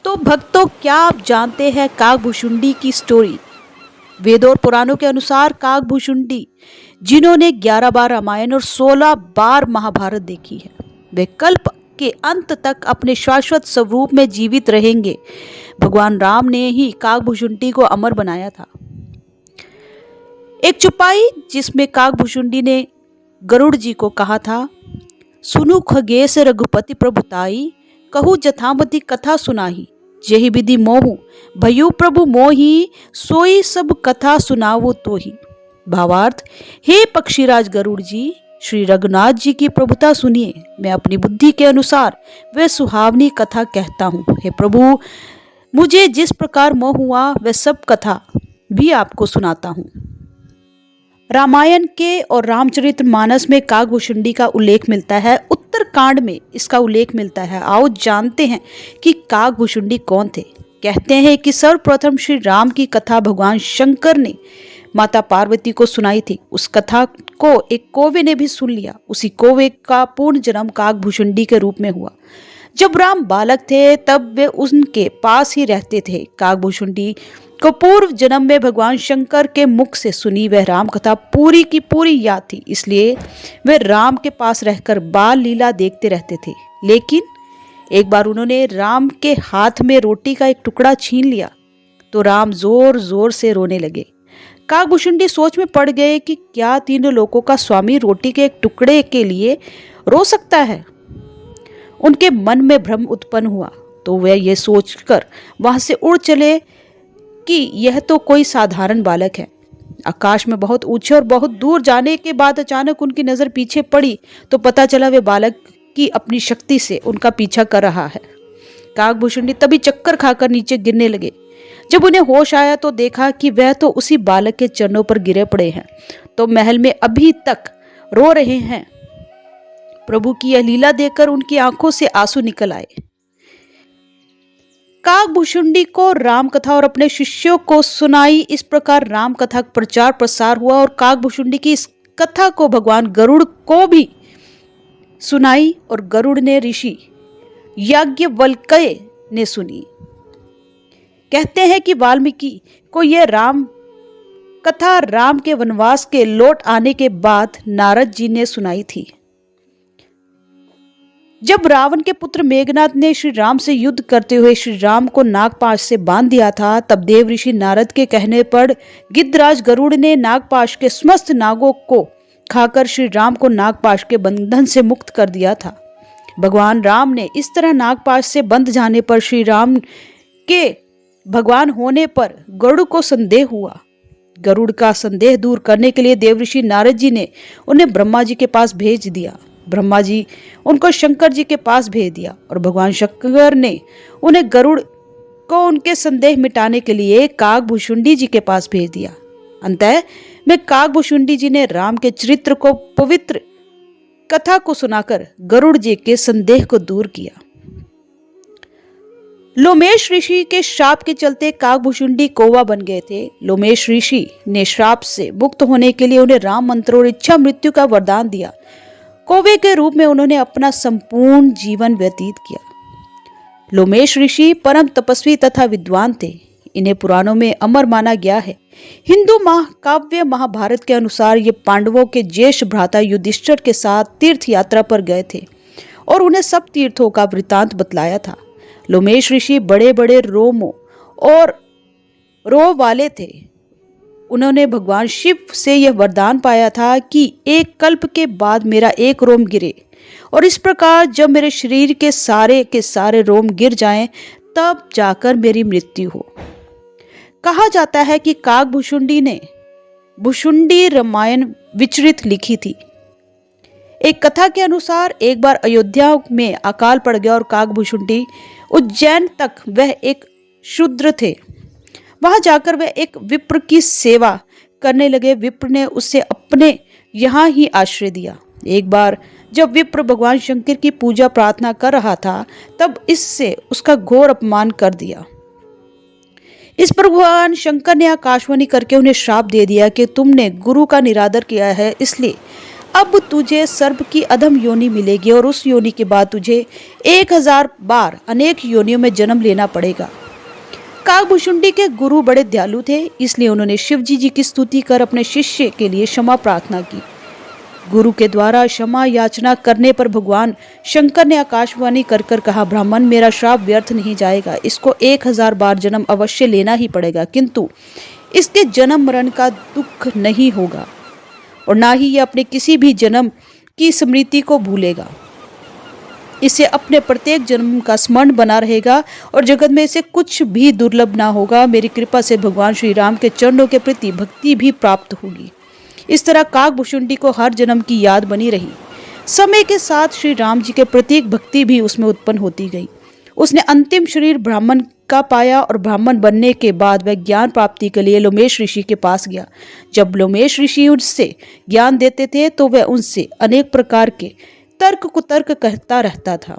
तो भक्तों, क्या आप जानते हैं काकभूषुंडी की स्टोरी? वेदों और पुराणों के अनुसार काकभूषुंडी, जिन्होंने 11 बार रामायण और 16 बार महाभारत देखी है, वे कल्प के अंत तक अपने शाश्वत स्वरूप में जीवित रहेंगे। भगवान राम ने ही काकभूषुंडी को अमर बनाया था। एक चुपाई जिसमें काकभूषुंडी ने गरुड़ जी को कहा था, सुनु खगेश रघुपति प्रभुताई, कहू जथामति कथा सुनाही, जेहि विधि मोहु भयु प्रभु मोहि, सोई सब कथा सुनावो तोहि। भावार्थ, हे पक्षीराज गरुड़ जी, श्री रघुनाथ जी की प्रभुता सुनिए। मैं अपनी बुद्धि के अनुसार वह सुहावनी कथा कहता हूँ। हे प्रभु, मुझे जिस प्रकार मोह हुआ वह सब कथा भी आपको सुनाता हूँ। रामायण के और रामचरितमानस में काकभूषुंडी का उल्लेख मिलता है। उत्तरकांड में इसका उल्लेख मिलता है। आओ जानते हैं कि काकभूषुंडी कौन थे। कहते हैं कि सर्वप्रथम श्री राम की कथा भगवान शंकर ने माता पार्वती को सुनाई थी। उस कथा को एक कौवे ने भी सुन लिया। उसी कौवे का पूर्ण जन्म काकभूषुंडी के रूप में हुआ। जब राम बालक थे तब वे उनके पास ही रहते थे। काकभूषुंडी को पूर्व जन्म में भगवान शंकर के मुख से सुनी वह राम कथा पूरी की पूरी याद थी, इसलिए वे राम के पास रहकर बाल लीला देखते रहते थे। लेकिन एक बार उन्होंने राम के हाथ में रोटी का एक टुकड़ा छीन लिया तो राम जोर जोर से रोने लगे। काकभूषुंडी सोच में पड़ गए कि क्या तीनों लोकों का स्वामी रोटी के एक टुकड़े के लिए रो सकता है। उनके मन में भ्रम उत्पन्न हुआ तो वे ये सोचकर वहां से उड़ चले कि यह तो कोई साधारण बालक है। आकाश में बहुत ऊंचे और बहुत दूर जाने के बाद अचानक उनकी नजर पीछे पड़ी तो पता चला वे बालक की अपनी शक्ति से उनका पीछा कर रहा है। काकभूषुंडी तभी चक्कर खाकर नीचे गिरने लगे। जब उन्हें होश आया तो देखा कि वह तो उसी बालक के चरणों पर गिरे पड़े हैं, तो महल में अभी तक रो रहे हैं। प्रभु की यह लीला देखकर उनकी आंखों से आंसू निकल आए। काकभूषुंडी को राम कथा और अपने शिष्यों को सुनाई। इस प्रकार राम कथा का प्रचार प्रसार हुआ और काकभूषुंडी की इस कथा को भगवान गरुड़ को भी सुनाई और गरुड़ ने ऋषि याज्ञवल्क्य ने सुनी। कहते हैं कि वाल्मीकि को यह राम कथा राम के वनवास के लौट आने के बाद नारद जी ने सुनाई थी। जब रावण के पुत्र मेघनाद ने श्री राम से युद्ध करते हुए श्री राम को नागपाश से बांध दिया था, तब देव ऋषि नारद के कहने पर गिद्धराज गरुड़ ने नागपाश के समस्त नागों को खाकर श्री राम को नागपाश के बंधन से मुक्त कर दिया था। भगवान राम ने इस तरह नागपाश से बंध जाने पर श्री राम के भगवान होने पर गरुड़ को संदेह हुआ। गरुड़ का संदेह दूर करने के लिए देव ऋषि नारद जी ने उन्हें ब्रह्मा जी के पास भेज दिया। ब्रह्मा जी उनको शंकर जी के पास भेज दिया और भगवान शंकर ने उन्हें गरुड़ को उनके संदेह मिटाने के लिए काकभूषुंडी जी के पास भेज दिया। अंततः में काकभूषुंडी जी ने राम के चरित्र को पवित्र कथा को सुनाकर गरुड़ जी के संदेह को दूर किया। लोमेश ऋषि के श्राप के चलते काकभूषुंडी कौवा बन गए थे। लोमेश ऋषि ने श्राप से मुक्त होने के लिए उन्हें राम मंत्र और इच्छा मृत्यु का वरदान दिया। कौवे के रूप में उन्होंने अपना संपूर्ण जीवन व्यतीत किया। लोमेश ऋषि परम तपस्वी तथा विद्वान थे। इन्हें पुराणों में अमर माना गया है। हिंदू महाकाव्य महाभारत के अनुसार ये पांडवों के ज्येष्ठ भ्राता युधिष्ठिर के साथ तीर्थ यात्रा पर गए थे और उन्हें सब तीर्थों का वृतांत बतलाया था। लोमेश ऋषि बड़े बड़े रोमों और रोह वाले थे। उन्होंने भगवान शिव से यह वरदान पाया था कि एक कल्प के बाद मेरा एक रोम गिरे और इस प्रकार जब मेरे शरीर के सारे रोम गिर जाएं तब जाकर मेरी मृत्यु हो। कहा जाता है कि काकभूषुंडी ने भूषुंडी रामायण विचरित लिखी थी। एक कथा के अनुसार एक बार अयोध्या में अकाल पड़ गया और काकभूषुंडी उज्जैन तक वह एक शूद्र थे। वहां जाकर वह एक विप्र की सेवा करने लगे। विप्र ने उसे अपने यहाँ ही आश्रय दिया। एक बार जब विप्र भगवान शंकर की पूजा प्रार्थना कर रहा था तब इससे उसका घोर अपमान कर दिया। इस पर भगवान शंकर ने आकाशवाणी करके उन्हें श्राप दे दिया कि तुमने गुरु का निरादर किया है, इसलिए अब तुझे सर्प की अधम योनि मिलेगी और उस योनि के बाद तुझे 1000 बार अनेक योनियों में जन्म लेना पड़ेगा। काकभुशुंडी के गुरु बड़े दयालु थे, इसलिए उन्होंने शिवजी जी की स्तुति कर अपने शिष्य के लिए क्षमा प्रार्थना की। गुरु के द्वारा क्षमा याचना करने पर भगवान शंकर ने आकाशवाणी कर कर कहा, ब्राह्मण, मेरा श्राप व्यर्थ नहीं जाएगा, इसको 1000 बार जन्म अवश्य लेना ही पड़ेगा, किंतु इसके जन्म मरण का दुख नहीं होगा और ना ही ये अपने किसी भी जन्म की स्मृति को भूलेगा। इसे अपने प्रत्येक जन्म का स्मरण बना रहेगा और जगत में इसे कुछ भी दुर्लभ ना होगा। मेरी कृपा से भगवान श्री राम के चरणों के प्रति भक्ति भी प्राप्त होगी। इस तरह काकभुशुंडी को हर जन्म की याद बनी रही। समय के साथ श्री राम जी के प्रत्येक भक्ति भी उसमें उत्पन्न होती गई। उसने अंतिम शरीर ब्राह्मण का पाया और ब्राह्मण बनने के बाद वह ज्ञान प्राप्ति के लिए लोमेश ऋषि के पास गया। जब लोमेश ऋषि उससे ज्ञान देते थे तो वह उनसे अनेक प्रकार के तर्क कुतर्क कहता रहता था।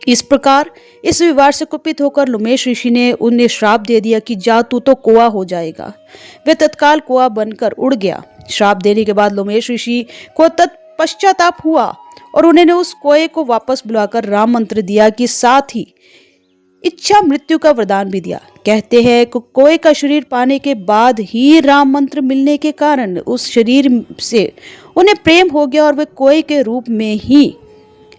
इस प्रकार इस विवाद से कुपित होकर लोमेश ऋषि ने उन्हें श्राप दे दिया कि जा तू तो कुआ हो जाएगा। वह तत्काल कुआ बनकर उड़ गया। श्राप देने के बाद लोमेश ऋषि को पश्चाताप हुआ और उन्होंने उस कोए को वापस बुलाकर राम मंत्र दिया कि साथ ही इच्छा मृत्यु का वरदान भी दिया। कहते हैं कि कोए का शरीर पाने के बाद ही राम मंत्र मिलने के कारण उस शरीर से उन्हें प्रेम हो गया और वे कोए के रूप में ही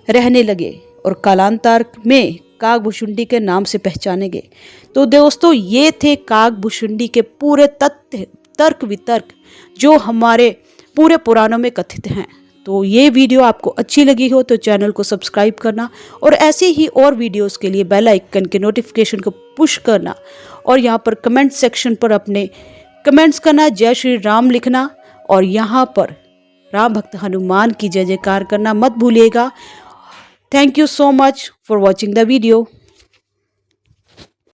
रहने लगे और कालांतर में काकभुशुंडी के नाम से पहचाने गए। तो दोस्तों, ये थे काकभुशुंडी के पूरे तथ्य, तर्क वितर्क जो हमारे पूरे पुराणों में कथित हैं। तो ये वीडियो आपको अच्छी लगी हो तो चैनल को सब्सक्राइब करना और ऐसे ही और वीडियोस के लिए बेल आइकन के नोटिफिकेशन को पुश करना और यहाँ पर कमेंट सेक्शन पर अपने कमेंट्स करना, जय श्री राम लिखना और यहाँ पर राम भक्त हनुमान की जय जयकार करना मत भूलिएगा। Thank you so much for watching the video.